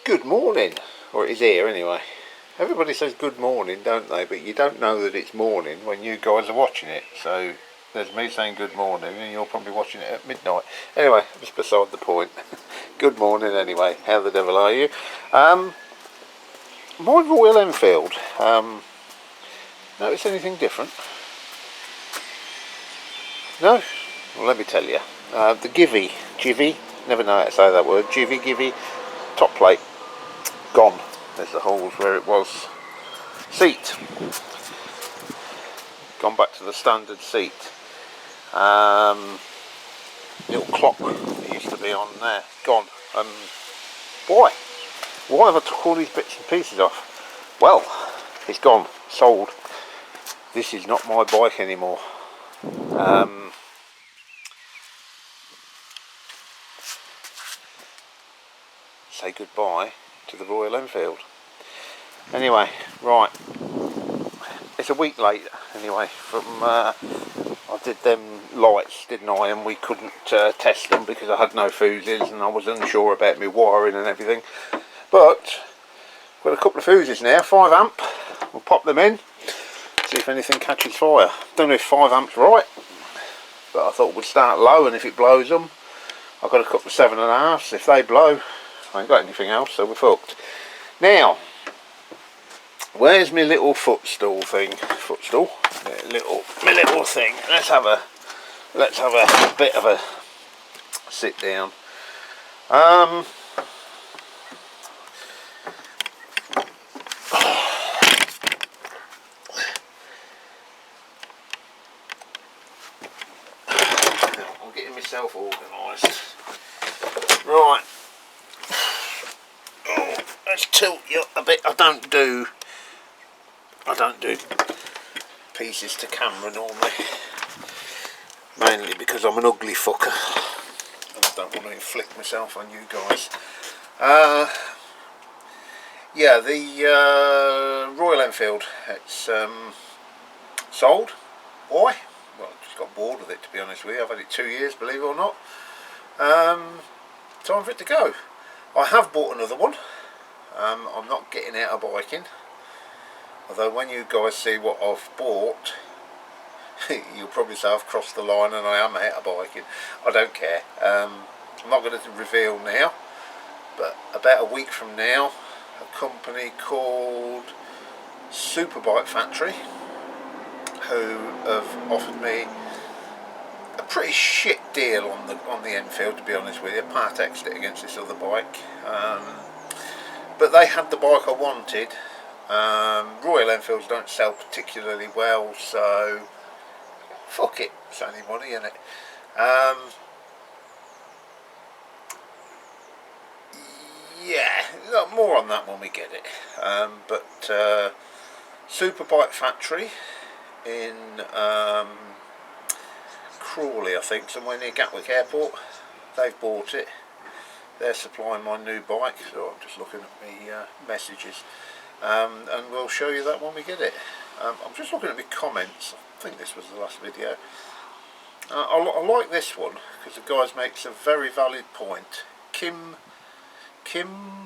Good morning, or it is here anyway. Everybody says good morning, don't they? But you don't know that it's morning when you guys are watching it. So there's me saying good morning and you're probably watching it at midnight. Anyway, that's beside the point. Good morning anyway. How the devil are you? My Royal Enfield. Notice anything different? No? Well, let me tell you. The Givy, never know how to say that word, Givy, top plate, gone. There's the holes where it was. Seat, gone back to the standard seat. Little clock that used to be on there, gone. Why have I took all these bits and pieces off? Well, it's gone, sold. This is not my bike anymore. Say goodbye to the Royal Enfield. Anyway, right, it's a week late anyway from I did them lights, didn't I, and we couldn't test them because I had no fuses and I was unsure about my wiring and everything, but I've got a couple of fuses now, 5 amp, we'll pop them in, see if anything catches fire. Don't know if 5 amps right, but I thought we'd start low, and if it blows them, I've got a couple of 7.5s, if they blow I ain't got anything else, so we're fucked. Now, where's my little footstool thing? Footstool? My little thing. Let's have a bit of a sit down. I'll get myself organised. Right. Oh, let's tilt you a bit. I don't do pieces to camera normally, mainly because I'm an ugly fucker and I don't want to inflict myself on you guys. Yeah, the Royal Enfield, it's sold. Why? Well, I just got bored with it, to be honest with you. I've had it 2 years, believe it or not. Time for it to go. I have bought another one. I'm not getting out of biking. Although when you guys see what I've bought, you'll probably say I've crossed the line and I am out of biking. I don't care. I'm not going to reveal now, but about a week from now, a company called Superbike Factory, who have offered me a pretty shit deal on the Enfield, to be honest with you. Part X'd it against this other bike, but they had the bike I wanted. Royal Enfields don't sell particularly well, so fuck it, it's only money, isn't it? Yeah, more on that when we get it. But Superbike Factory in Crawley, I think, somewhere near Gatwick Airport, they've bought it. They're supplying my new bike, so I'm just looking at my messages. And we'll show you that when we get it. I'm just looking at my comments. I think this was the last video. I like this one because the guy makes a very valid point. Kim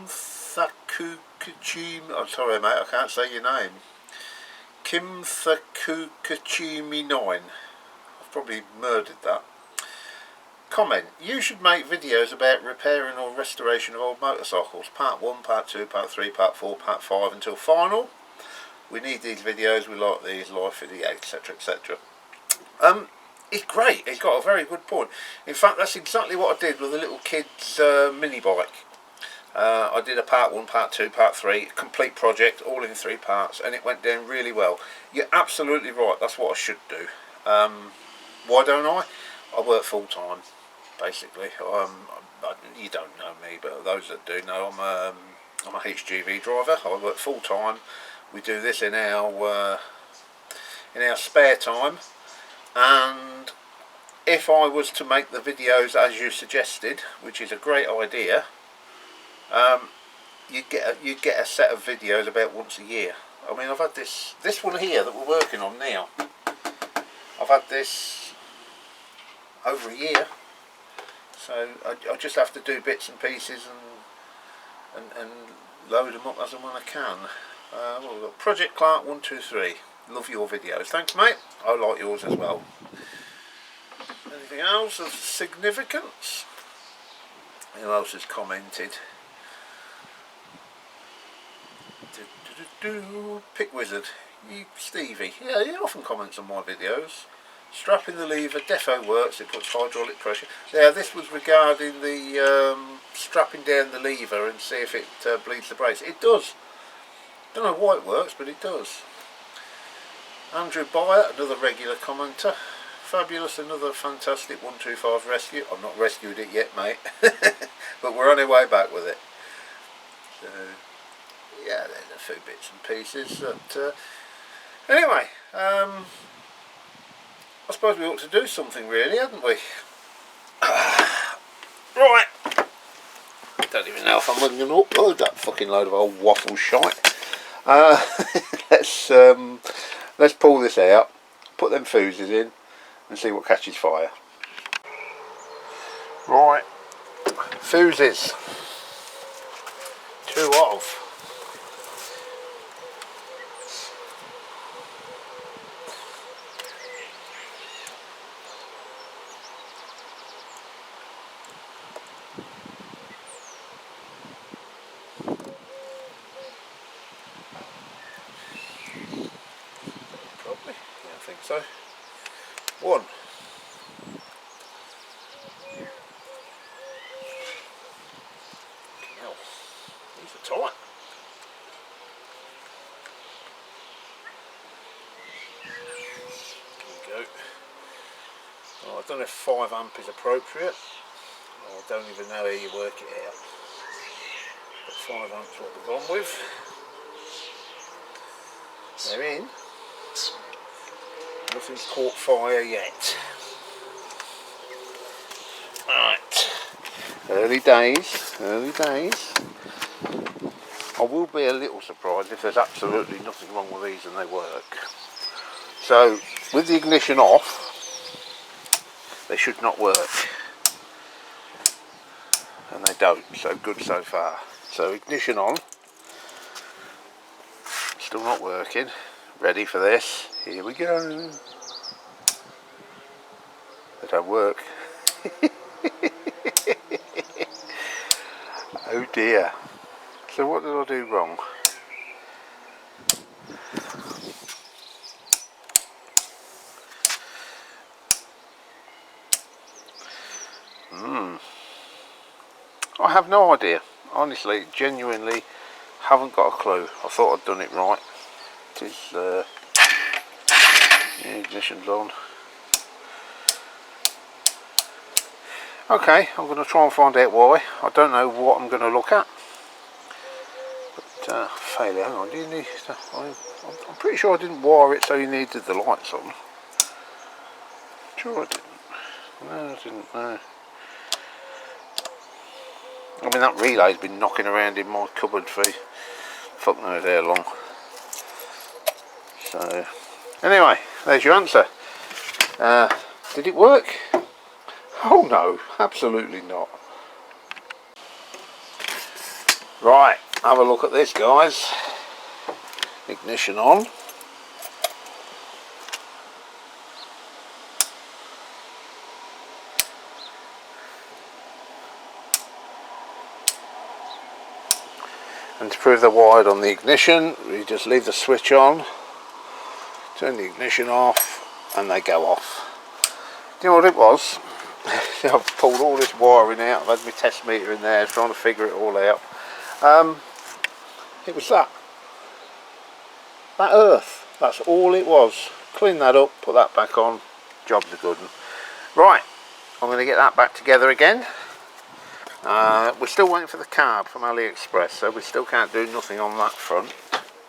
Thakukachimi, I'm sorry mate, I can't say your name. Kim Thakukachimi 9. I've probably murdered that. Comment: you should make videos about repairing or restoration of old motorcycles. Part 1, Part 2, Part 3, Part 4, Part 5 until final. We need these videos, we like these, live video, etc, etc. It's great, it's got a very good point. In fact, that's exactly what I did with the little kid's mini bike. I did a Part 1, Part 2, Part 3, complete project, all in 3 parts, and it went down really well. You're absolutely right, that's what I should do. Why don't I? I work full time. Basically, you don't know me, but those that do know, I'm a HGV driver. I work full time. We do this in our spare time, and if I was to make the videos as you suggested, which is a great idea, you'd get a set of videos about once a year. I mean, I've had this one here that we're working on now. I've had this over a year. So I just have to do bits and pieces and load them up as and when I can. Well, we've got Project Clark 123. Love your videos. Thanks, mate. I like yours as well. Anything else of significance? Who else has commented? Pick Wizard. Stevie. Yeah, he often comments on my videos. Strapping the lever, defo works, it puts hydraulic pressure. Yeah, this was regarding the strapping down the lever and see if it bleeds the brakes. It does. Don't know why it works, but it does. Andrew Byer, another regular commenter. Fabulous, another fantastic 125 rescue. I've not rescued it yet, mate, but we're on our way back with it. So, yeah, there's a few bits and pieces. That, anyway, I suppose we ought to do something, really, hadn't we? Right. Don't even know if I'm going to upload that fucking load of old waffle shite. Let's pull this out, put them fuses in, and see what catches fire. Right, fuses. 2 of. Probably, yeah, I think so. 1. Hell, these are tight. There we go. Oh, I don't know if 5 amp is appropriate. I don't even know how you work it out. But 5 amps what we've gone with. They're in. Nothing's caught fire yet. Right. Early days, early days. I will be a little surprised if there's absolutely nothing wrong with these and they work. So, with the ignition off, they should not work. And they don't, so good so far. So ignition on. Still not working. Ready for this. Here we go. They don't work. Oh dear. So what did I do wrong? I have no idea. Honestly, genuinely, haven't got a clue. I thought I'd done it right. It is, the ignition's on. Okay, I'm going to try and find out why. I don't know what I'm going to look at. But, failure, hang on, do you need... I'm pretty sure I didn't wire it so you needed the lights on. Sure I didn't. No, I didn't, no. I mean, that relay's been knocking around in my cupboard for fuck knows how long. So, anyway, there's your answer. Did it work? Oh no, absolutely not. Right, have a look at this, guys. Ignition on. And to prove they're wired on the ignition, we just leave the switch on, turn the ignition off, and they go off. Do you know what it was? I've pulled all this wiring out, I've had my test meter in there trying to figure it all out. It was that earth, that's all it was. Clean that up, put that back on, job's a good one. Right, I'm going to get that back together again. We're still waiting for the card from AliExpress, so we still can't do nothing on that front,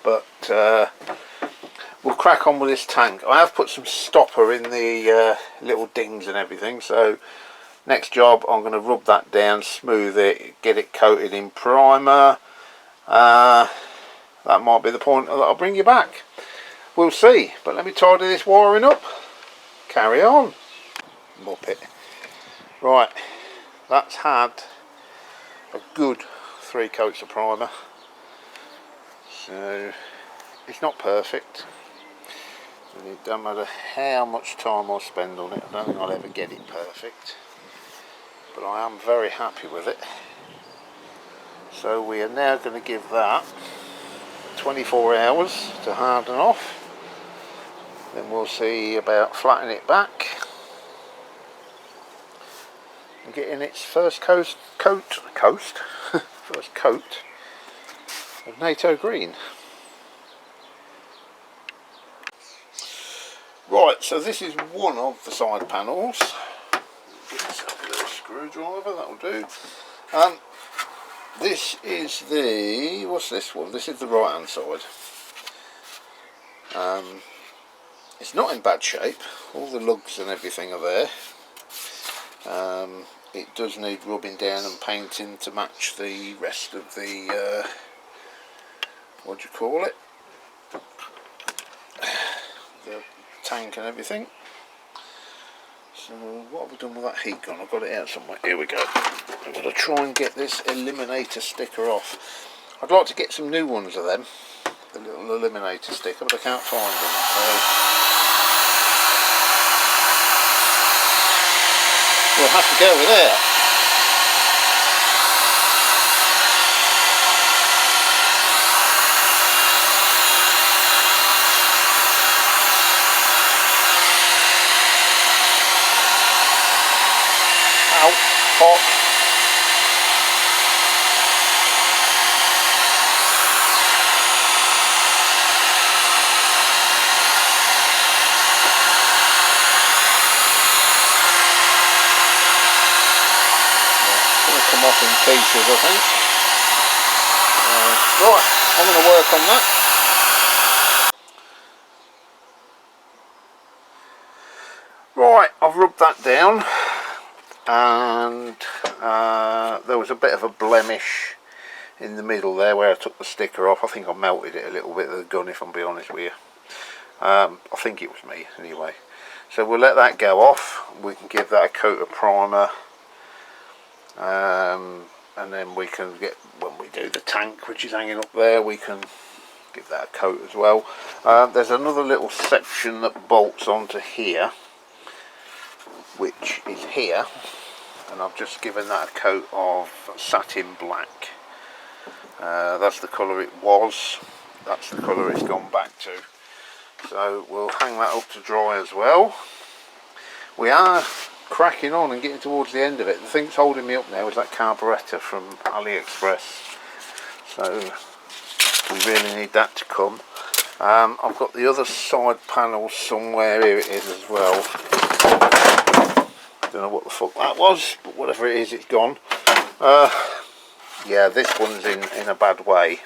but we'll crack on with this tank. I have put some stopper in the little dings and everything, so next job I'm going to rub that down, smooth it, get it coated in primer. That might be the point that I'll bring you back. We'll see, but let me tidy this wiring up. Carry on. Muppet. Right, that's had a good 3 coats of primer, so it's not perfect, and it doesn't matter how much time I spend on it, I don't think I'll ever get it perfect, but I am very happy with it. So we are now going to give that 24 hours to harden off, then we'll see about flattening it back and getting its first first coat of NATO green. Right, so this is one of the side panels. Get myself a little screwdriver, that'll do. This is the, what's this one? This is the right hand side. It's not in bad shape, all the lugs and everything are there. It does need rubbing down and painting to match the rest of the, what do you call it? The tank and everything. So what have we done with that heat gun? I've got it out somewhere. Here we go. I'm going to try and get this Eliminator sticker off. I'd like to get some new ones of them, the little Eliminator sticker, but I can't find them. So we'll have to go with that. Ow, hot. Come off in pieces, I think. Right, I'm going to work on that. Right, I've rubbed that down, and there was a bit of a blemish in the middle there where I took the sticker off. I think I melted it a little bit of the gun, if I'm being honest with you. I think it was me anyway. So we'll let that go off. We can give that a coat of primer. And then we can get, when we do the tank which is hanging up there, we can give that a coat as well. There's another little section that bolts onto here, which is here, and I've just given that a coat of satin black. That's the colour it was, that's the colour it's gone back to. So we'll hang that up to dry as well. We are cracking on and getting towards the end of it. The thing that's holding me up now is that carburettor from AliExpress, so we really need that to come. I've got the other side panel somewhere. Here it is as well. Don't know what the fuck that was, but whatever it is, it's gone. Yeah, this one's in a bad way.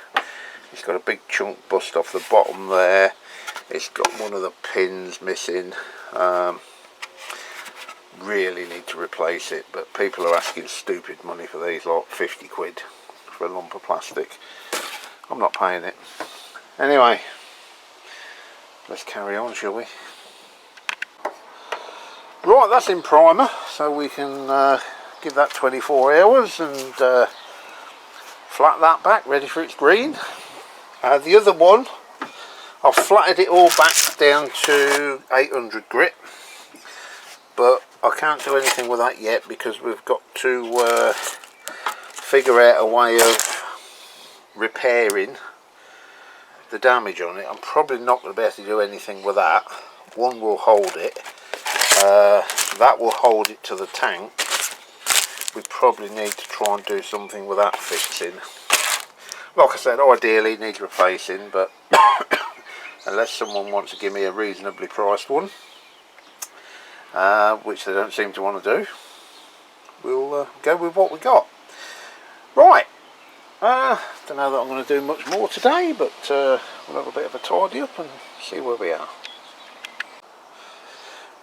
It's got a big chunk bust off the bottom there. It's got one of the pins missing. Really need to replace it, but people are asking stupid money for these, like 50 quid for a lump of plastic. I'm not paying it. Anyway, let's carry on, shall we? Right, that's in primer, so we can give that 24 hours and flat that back, ready for its green. The other one, I've flatted it all back down to 800 grit, but I can't do anything with that yet because we've got to figure out a way of repairing the damage on it. I'm probably not going to be able to do anything with that. One will hold it, that will hold it to the tank. We probably need to try and do something with that fixing. Like I said, ideally it needs replacing, but unless someone wants to give me a reasonably priced one, which they don't seem to want to do, we'll go with what we got. Right, don't know that I'm going to do much more today, but we'll have a bit of a tidy up and see where we are.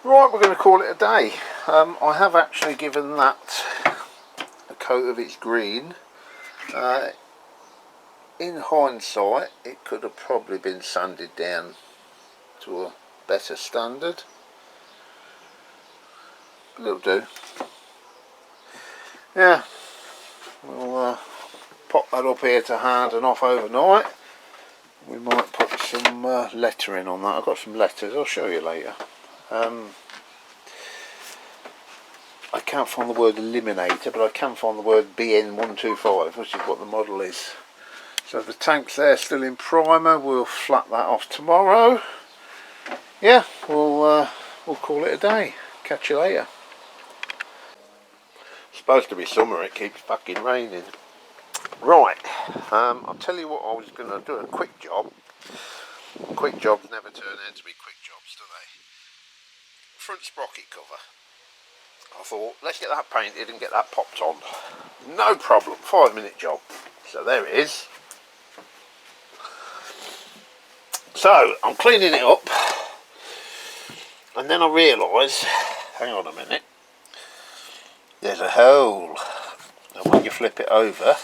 Right, we're going to call it a day. I have actually given that a coat of its green. In hindsight, it could have probably been sanded down to a better standard, but it'll do. Yeah, we'll pop that up here to harden off overnight. We might put some lettering on that. I've got some letters, I'll show you later. I can't find the word Eliminator, but I can find the word BN125, which is what the model is. So the tank's there still in primer. We'll flat that off tomorrow. Yeah, we'll call it a day. Catch you later. It's supposed to be summer, it keeps fucking raining. Right, I'll tell you what, I was going to do a quick job. Quick jobs never turn out to be quick jobs, do they? Front sprocket cover. I thought, let's get that painted and get that popped on. No problem, 5-minute job. So there it is. So, I'm cleaning it up. And then I realise, hang on a minute, there's a hole. And when you flip it over,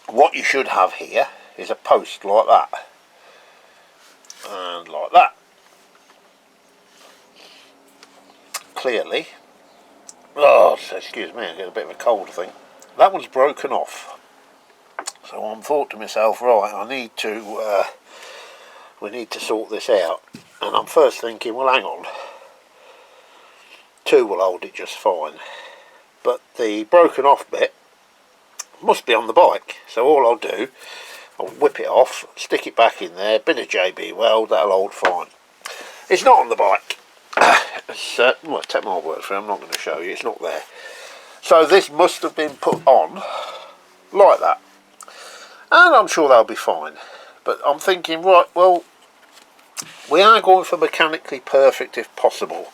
what you should have here is a post like that. And like that. Clearly, oh, excuse me, I get a bit of a cold, I think. That one's broken off. So I thought to myself, right, we need to sort this out. And I'm first thinking, well, hang on, 2 will hold it just fine. But the broken off bit must be on the bike. So all I'll do, I'll whip it off, stick it back in there, bit of JB weld, that'll hold fine. It's not on the bike. Well, take my word for it, I'm not going to show you, it's not there. So this must have been put on like that. And I'm sure they'll be fine. But I'm thinking, right, well, we are going for mechanically perfect if possible.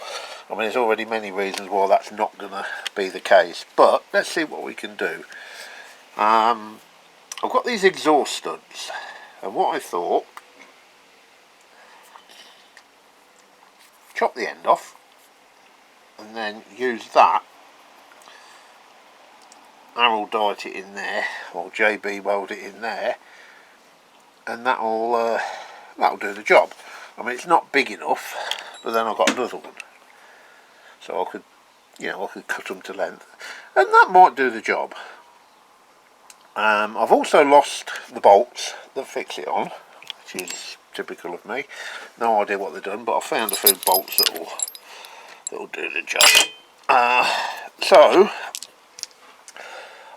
I mean, there's already many reasons why that's not going to be the case. But let's see what we can do. I've got these exhaust studs. And what I thought, chop the end off. And then use that. Arrow dart it in there. Or JB weld it in there. And that'll do the job. I mean, it's not big enough, but then I've got another one, so I could, I could cut them to length, and that might do the job. I've also lost the bolts that fix it on, which is typical of me. No idea what they've done, but I found a few bolts that'll do the job. So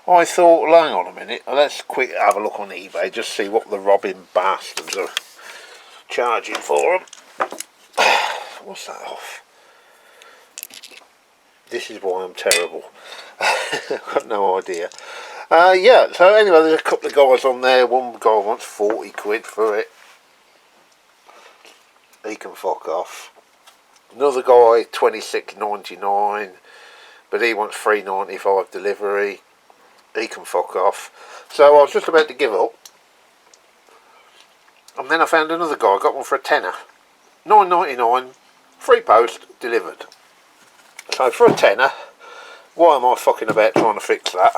I thought, well, hang on a minute, let's quick have a look on eBay, just see what the robbing bastards are charging for them. What's that off? This is why I'm terrible. I've got no idea. Yeah, so anyway, there's a couple of guys on there. One guy wants 40 quid for it. He can fuck off. Another guy, 26.99, but he wants 3.95 delivery. He can fuck off. So I was just about to give up. And then I found another guy, got one for a tenner. £9.99, free post, delivered. So for a tenner, why am I fucking about trying to fix that?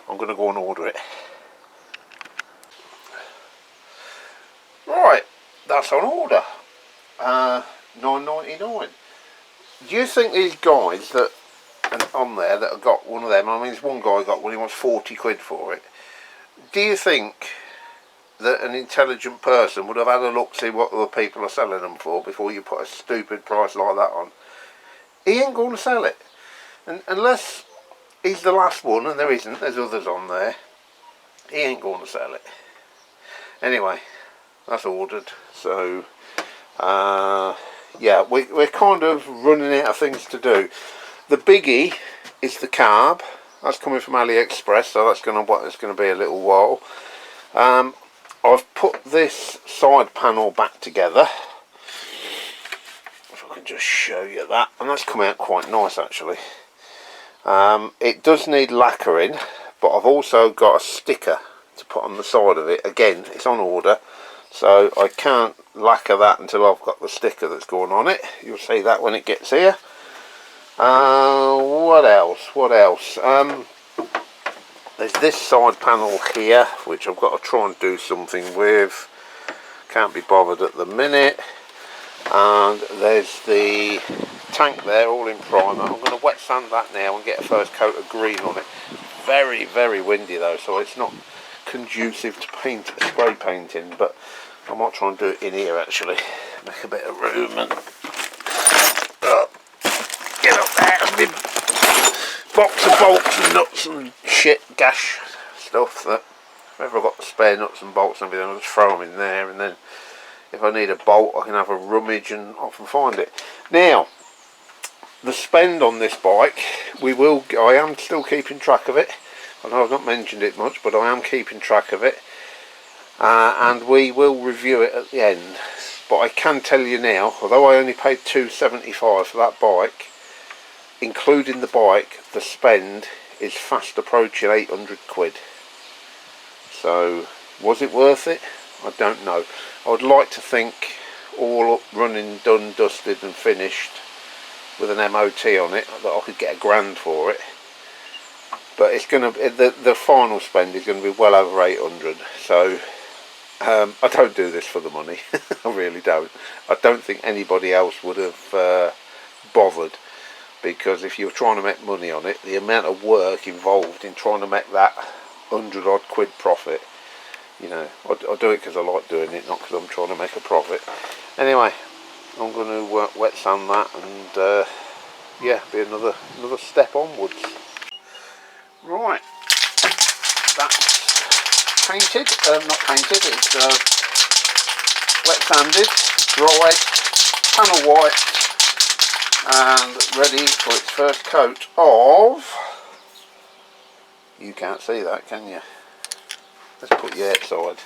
I'm going to go and order it. Right, that's on order. £9.99. Do you think these guys that are on there that have got one of them, I mean, there's one guy got one, he wants 40 quid for it. Do you think that an intelligent person would have had a look, see what other people are selling them for before you put a stupid price like that on? He ain't going to sell it. And unless he's the last one, and there isn't, there's others on there, he ain't going to sell it. Anyway, that's ordered. So, yeah, we're kind of running out of things to do. The biggie is the carb. That's coming from AliExpress, so it's going to be a little while. I've put this side panel back together. If I can just show you that, and that's come out quite nice actually. It does need lacquering, but I've also got a sticker to put on the side of it. Again, it's on order, so I can't lacquer that until I've got the sticker that's going on it. You'll see that when it gets here. What else? There's this side panel here, which I've got to try and do something with. Can't be bothered at the minute. And there's the tank there, all in primer. I'm going to wet sand that now and get a first coat of green on it. very, very windy though, so it's not conducive to spray painting, but I might try and do it in here actually. Make a bit of room and get up there and my box of bolts and nuts and shit, gash stuff that if ever I've got the spare nuts and bolts and everything, I'll just throw them in there, and then if I need a bolt I can have a rummage and often find it. Now, the spend on this bike, I am still keeping track of it. I know I've not mentioned it much, but I am keeping track of it, and we will review it at the end. But I can tell you now, although I only paid £275 for that bike, including the bike, the spend is fast approaching 800 quid. So was it worth it? I don't know. I would like to think all up, running, done, dusted and finished with an MOT on it that I could get £1,000 for it, but it's going to, the final spend is going to be well over 800. So I don't do this for the money. I really don't. I don't think anybody else would have bothered, because if you're trying to make money on it, the amount of work involved in trying to make that 100 odd quid profit, you know, I do it because I like doing it, not because I'm trying to make a profit. Anyway, I'm going to wet sand that, and yeah, be another step onwards. Right, that's painted, not painted, it's wet sanded, dried, panel white, and ready for its first coat of, you can't see that, can you? Let's put you outside.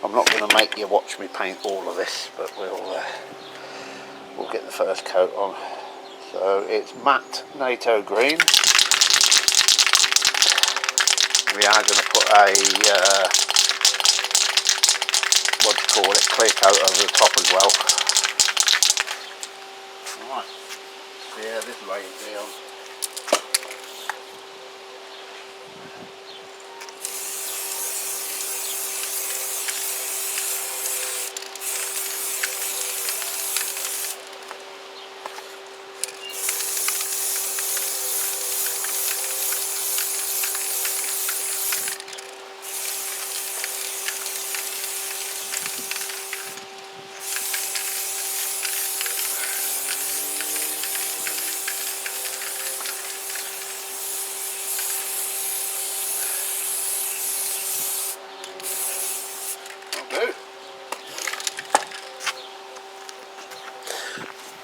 I'm not going to make you watch me paint all of this, but we'll get the first coat on. So it's matte NATO green. We are going to put a what do you call it, clear coat over the top as well. Right, see how this lays down.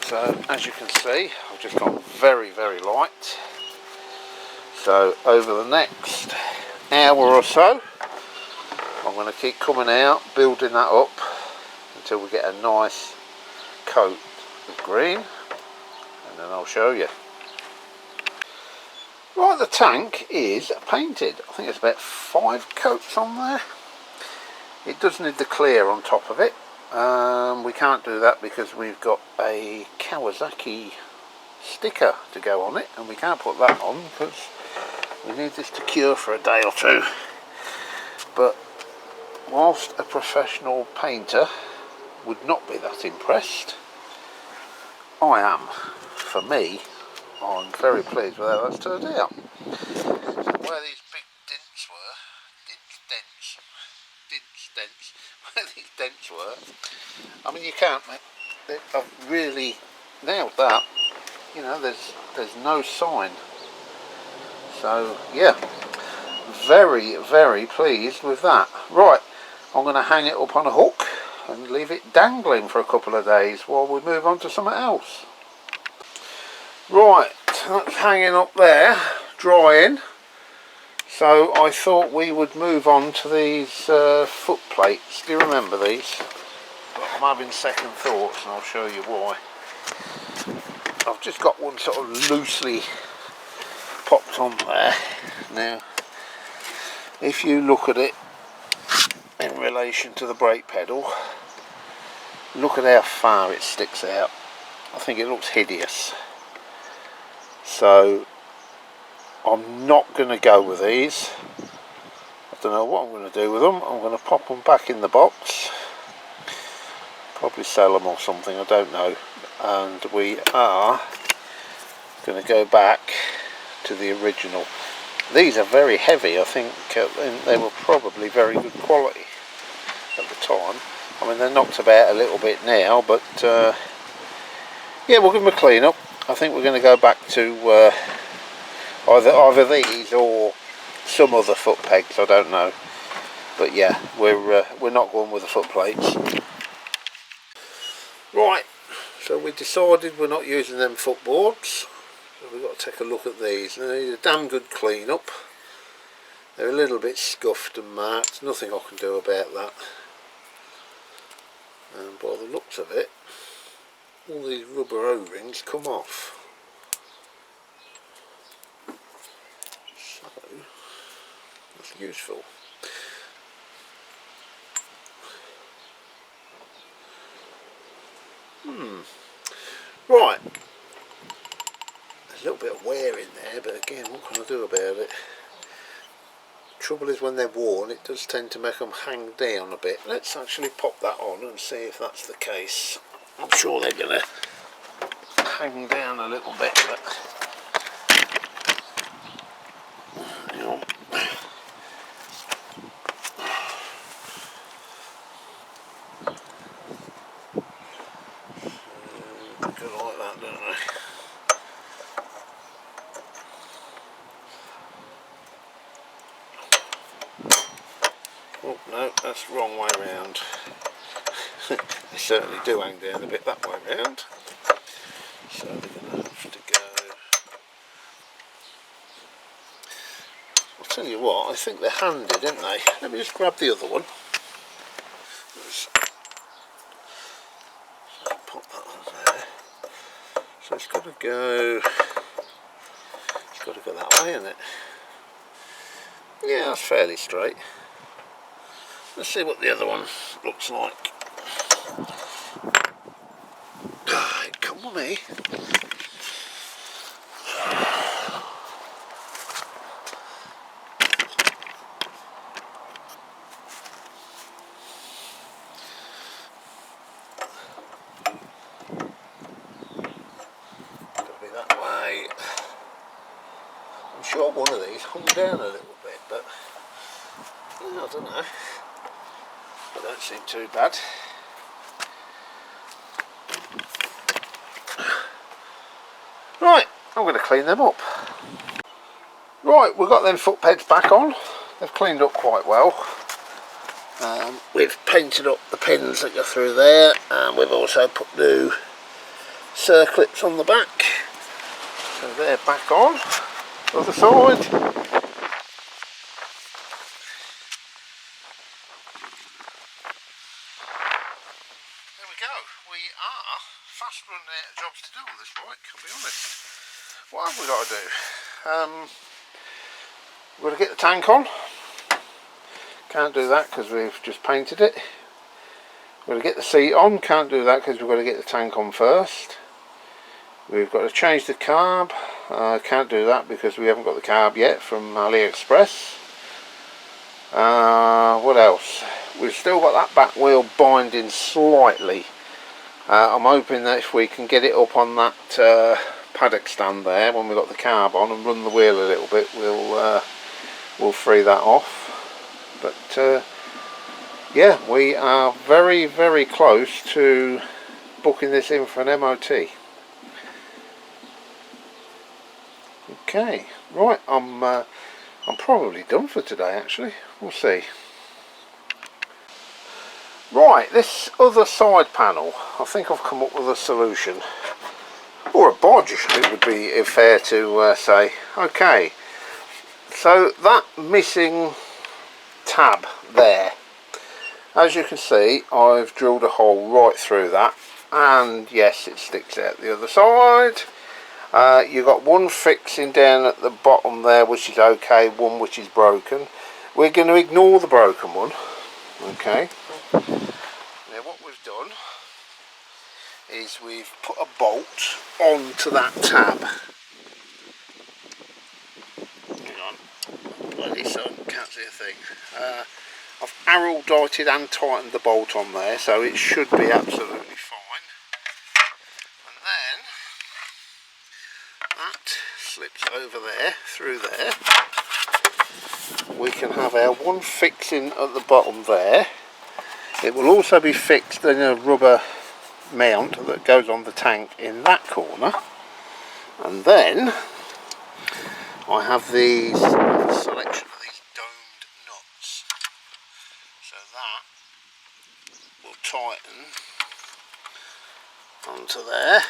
So as you can see, I've just gone very, very light. So over the next hour or so, I'm going to keep coming out, building that up until we get a nice coat of green, and then I'll show you. Right, the tank is painted. I think there's about 5 coats on there. It does need the clear on top of it. We can't do that because we've got a Kawasaki sticker to go on it, and we can't put that on because we need this to cure for a day or two. But whilst a professional painter would not be that impressed, I am. For me, I'm very pleased with how that's turned out. So where these big dents were, where these dents were, I mean, you can't, I've really nailed that. You know, there's no sign. So yeah, very, very pleased with that. Right, I'm going to hang it up on a hook and leave it dangling for a couple of days while we move on to something else. Right, that's hanging up there, drying. So I thought we would move on to these foot plates. Do you remember these? But I'm having second thoughts, and I'll show you why. I've just got one sort of loosely popped on there. Now, if you look at it in relation to the brake pedal, look at how far it sticks out. I think it looks hideous. So I'm not going to go with these. I don't know what I'm going to do with them. I'm going to pop them back in the box, probably sell them or something, I don't know. And we are Going to go back to the original. These are very heavy. I think they were probably very good quality at the time. I mean, they're knocked about a little bit now, but yeah, we'll give them a clean up. I think we're going to go back to either these or some other foot pegs. I don't know, but yeah, we're not going with the foot plates. Right, so we decided we're not using them footboards. So we've got to take a look at these. They need a damn good clean up. They're a little bit scuffed and marked. Nothing I can do about that. And by the looks of it, all these rubber O-rings come off. So that's useful. Right. There's a little bit of wear in there, but again, what can I do about it? Trouble is, when they're worn, it does tend to make them hang down a bit. Let's actually pop that on and see if that's the case. I'm sure they're going to hang down a little bit, but hang on. Go like that, don't they? Oh no, that's the wrong way round. They certainly do hang down a bit that way round. So they're going to have to go. I'll tell you what, I think they're handed, aren't they? Let me just grab the other one. Pop that on there. So it's got to go. It's got to go that way, isn't it? Yeah, that's fairly straight. Let's see what the other one looks like. Come on, me. Got to be that way. I'm sure one of these hung down a little bit, but I don't know. They don't seem too bad. Right, I'm going to clean them up. Right, we've got them foot pegs back on. They've cleaned up quite well. We've painted up the pins that go through there, and we've also put new circlips on the back. So they're back on. Other side. There we go. We are fast running out of jobs to do on this bike, I'll be honest. What have we got to do? We've got to get the tank on. Can't do that because we've just painted it. We've got to get the seat on. Can't do that because we've got to get the tank on first. We've got to change the carb. Can't do that because we haven't got the carb yet from AliExpress. What else? We've still got that back wheel binding slightly. I'm hoping that if we can get it up on that paddock stand there when we've got the carb on and run the wheel a little bit, we'll free that off. But yeah, we are very, very close to booking this in for an MOT. Okay, right, I'm probably done for today actually, we'll see. Right, this other side panel, I think I've come up with a solution, or a bodge it would be fair to say. Okay, so that missing tab there, as you can see, I've drilled a hole right through that, and yes, it sticks out the other side. You've got one fixing down at the bottom there which is okay, one which is broken. We're going to ignore the broken one. Okay, now what we've done is we've put a bolt onto that tab. Hang on, bloody sun, can't see a thing. I've arrow dighted and tightened the bolt on there, so it should be absolutely fine. And then that over there, through there, we can have our one fixing at the bottom there. It will also be fixed in a rubber mount that goes on the tank in that corner, and then I have these selection of these domed nuts, so that will tighten onto there,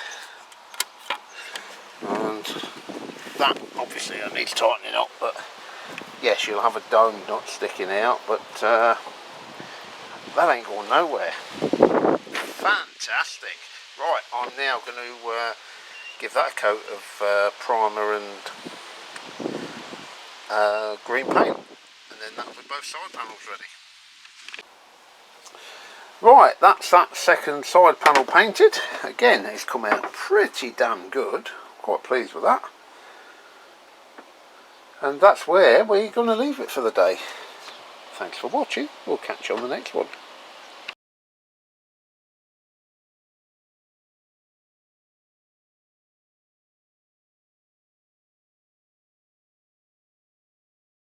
and that obviously I need tightening up, but yes, you'll have a domed nut sticking out, but that ain't going nowhere. Fantastic. Right, I'm now going to give that a coat of primer and green paint, and then that'll be both side panels ready. Right, that's that second side panel painted. Again, it's come out pretty damn good. Quite pleased with that. And that's where we're going to leave it for the day. Thanks for watching. We'll catch you on the next one.